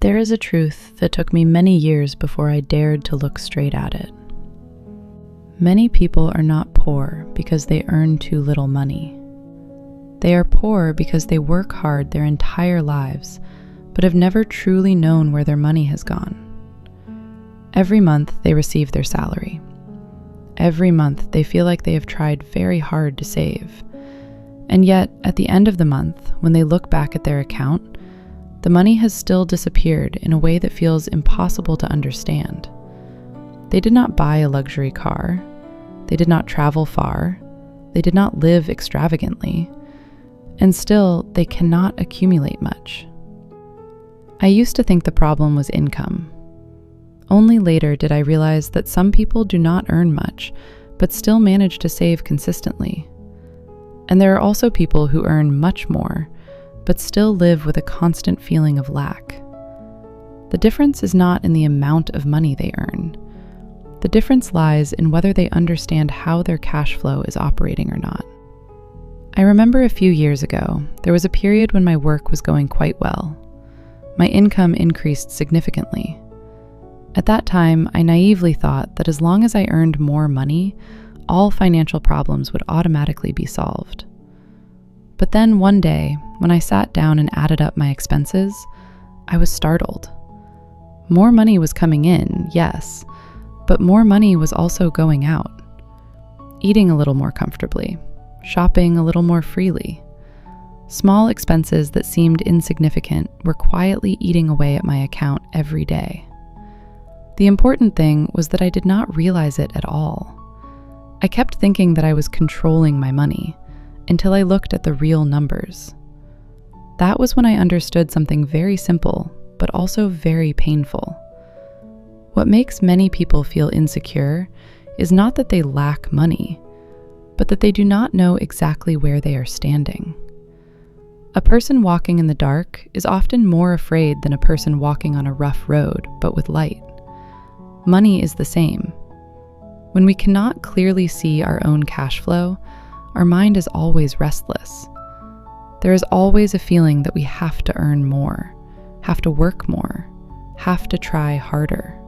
There is a truth that took me many years before I dared to look straight at it. Many people are not poor because they earn too little money. They are poor because they work hard their entire lives, but have never truly known where their money has gone. Every month they receive their salary. Every month they feel like they have tried very hard to save. And yet, at the end of the month, when they look back at their account, the money has still disappeared in a way that feels impossible to understand. They did not buy a luxury car. They did not travel far. They did not live extravagantly. And still, they cannot accumulate much. I used to think the problem was income. Only later did I realize that some people do not earn much, but still manage to save consistently. And there are also people who earn much more, but still live with a constant feeling of lack. The difference is not in the amount of money they earn. The difference lies in whether they understand how their cash flow is operating or not. I remember a few years ago, there was a period when my work was going quite well. My income increased significantly. At that time, I naively thought that as long as I earned more money, all financial problems would automatically be solved. But then one day, when I sat down and added up my expenses, I was startled. More money was coming in, yes, but more money was also going out. Eating a little more comfortably, shopping a little more freely. Small expenses that seemed insignificant were quietly eating away at my account every day. The important thing was that I did not realize it at all. I kept thinking that I was controlling my money until I looked at the real numbers. That was when I understood something very simple, but also very painful. What makes many people feel insecure is not that they lack money, but that they do not know exactly where they are standing. A person walking in the dark is often more afraid than a person walking on a rough road, but with light. Money is the same. When we cannot clearly see our own cash flow, our mind is always restless. There is always a feeling that we have to earn more, have to work more, have to try harder.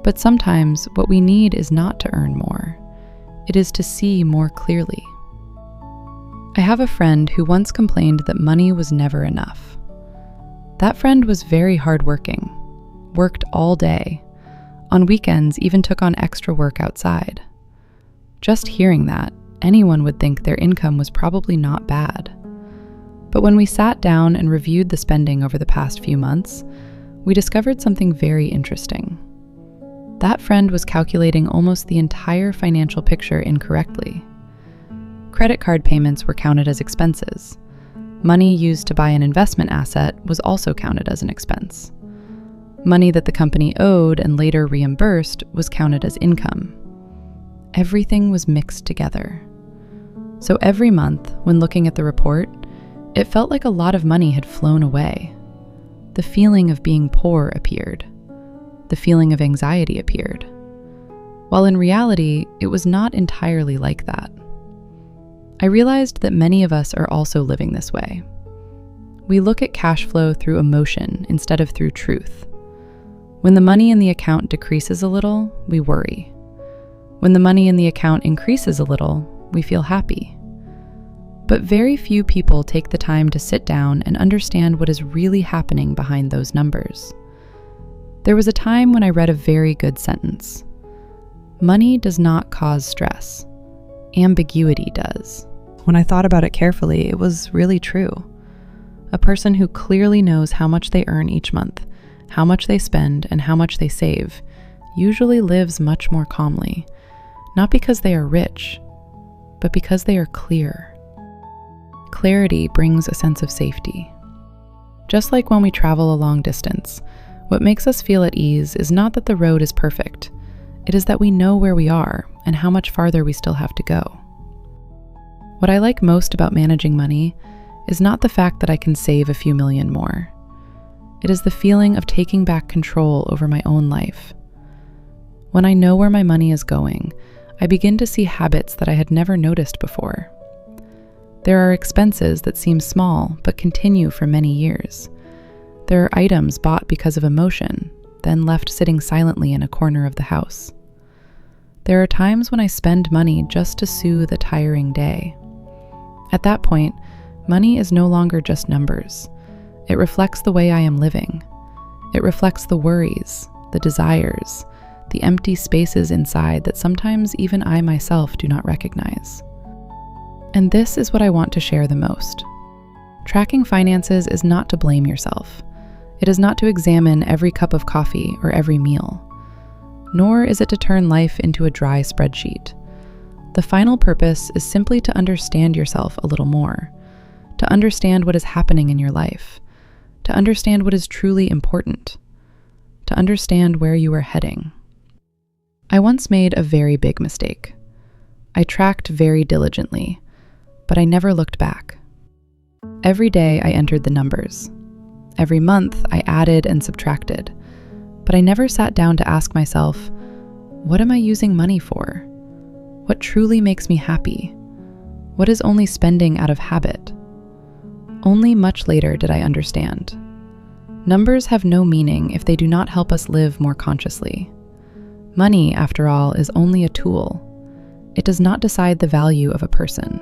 But sometimes what we need is not to earn more. It is to see more clearly. I have a friend who once complained that money was never enough. That friend was very hardworking, worked all day, on weekends even took on extra work outside. Just hearing that, anyone would think their income was probably not bad. But when we sat down and reviewed the spending over the past few months, we discovered something very interesting. That friend was calculating almost the entire financial picture incorrectly. Credit card payments were counted as expenses. Money used to buy an investment asset was also counted as an expense. Money that the company owed and later reimbursed was counted as income. Everything was mixed together. So every month, when looking at the report, it felt like a lot of money had flown away. The feeling of being poor appeared. The feeling of anxiety appeared. While in reality, it was not entirely like that. I realized that many of us are also living this way. We look at cash flow through emotion instead of through truth. When the money in the account decreases a little, we worry. When the money in the account increases a little, we feel happy. But very few people take the time to sit down and understand what is really happening behind those numbers. There was a time when I read a very good sentence. Money does not cause stress. Ambiguity does. When I thought about it carefully, it was really true. A person who clearly knows how much they earn each month, how much they spend, and how much they save, usually lives much more calmly, not because they are rich, but because they are clear. Clarity brings a sense of safety. Just like when we travel a long distance, what makes us feel at ease is not that the road is perfect. It is that we know where we are and how much farther we still have to go. What I like most about managing money is not the fact that I can save a few million more. It is the feeling of taking back control over my own life. When I know where my money is going, I begin to see habits that I had never noticed before. There are expenses that seem small but continue for many years. There are items bought because of emotion, then left sitting silently in a corner of the house. There are times when I spend money just to soothe a tiring day. At that point, money is no longer just numbers. It reflects the way I am living. It reflects the worries, the desires, the empty spaces inside that sometimes even I myself do not recognize. And this is what I want to share the most. Tracking finances is not to blame yourself. It is not to examine every cup of coffee or every meal. Nor is it to turn life into a dry spreadsheet. The final purpose is simply to understand yourself a little more, to understand what is happening in your life, to understand what is truly important, to understand where you are heading. I once made a very big mistake. I tracked very diligently, but I never looked back. Every day I entered the numbers. Every month I added and subtracted, but I never sat down to ask myself, what am I using money for? What truly makes me happy? What is only spending out of habit? Only much later did I understand. Numbers have no meaning if they do not help us live more consciously. Money, after all, is only a tool. It does not decide the value of a person.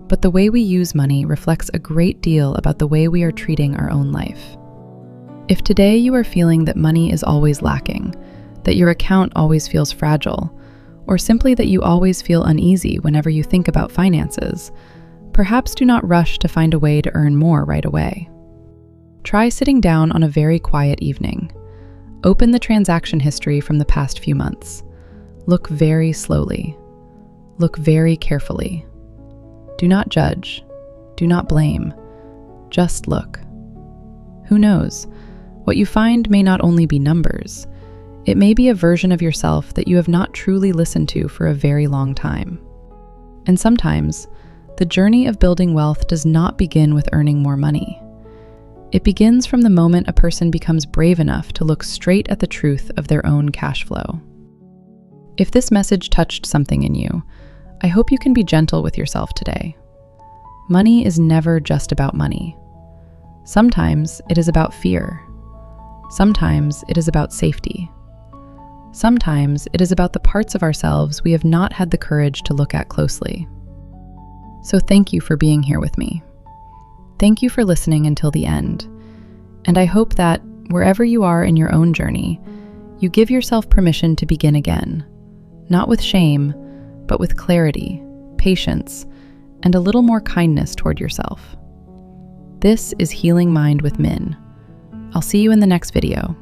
But the way we use money reflects a great deal about the way we are treating our own life. If today you are feeling that money is always lacking, that your account always feels fragile, or simply that you always feel uneasy whenever you think about finances, perhaps do not rush to find a way to earn more right away. Try sitting down on a very quiet evening. Open the transaction history from the past few months. Look very slowly. Look very carefully. Do not judge. Do not blame. Just look. Who knows? What you find may not only be numbers. It may be a version of yourself that you have not truly listened to for a very long time. And sometimes, the journey of building wealth does not begin with earning more money. It begins from the moment a person becomes brave enough to look straight at the truth of their own cash flow. If this message touched something in you, I hope you can be gentle with yourself today. Money is never just about money. Sometimes it is about fear. Sometimes it is about safety. Sometimes it is about the parts of ourselves we have not had the courage to look at closely. So thank you for being here with me. Thank you for listening until the end. And I hope that, wherever you are in your own journey, you give yourself permission to begin again, not with shame, but with clarity, patience, and a little more kindness toward yourself. This is Healing Mind with Minn. I'll see you in the next video.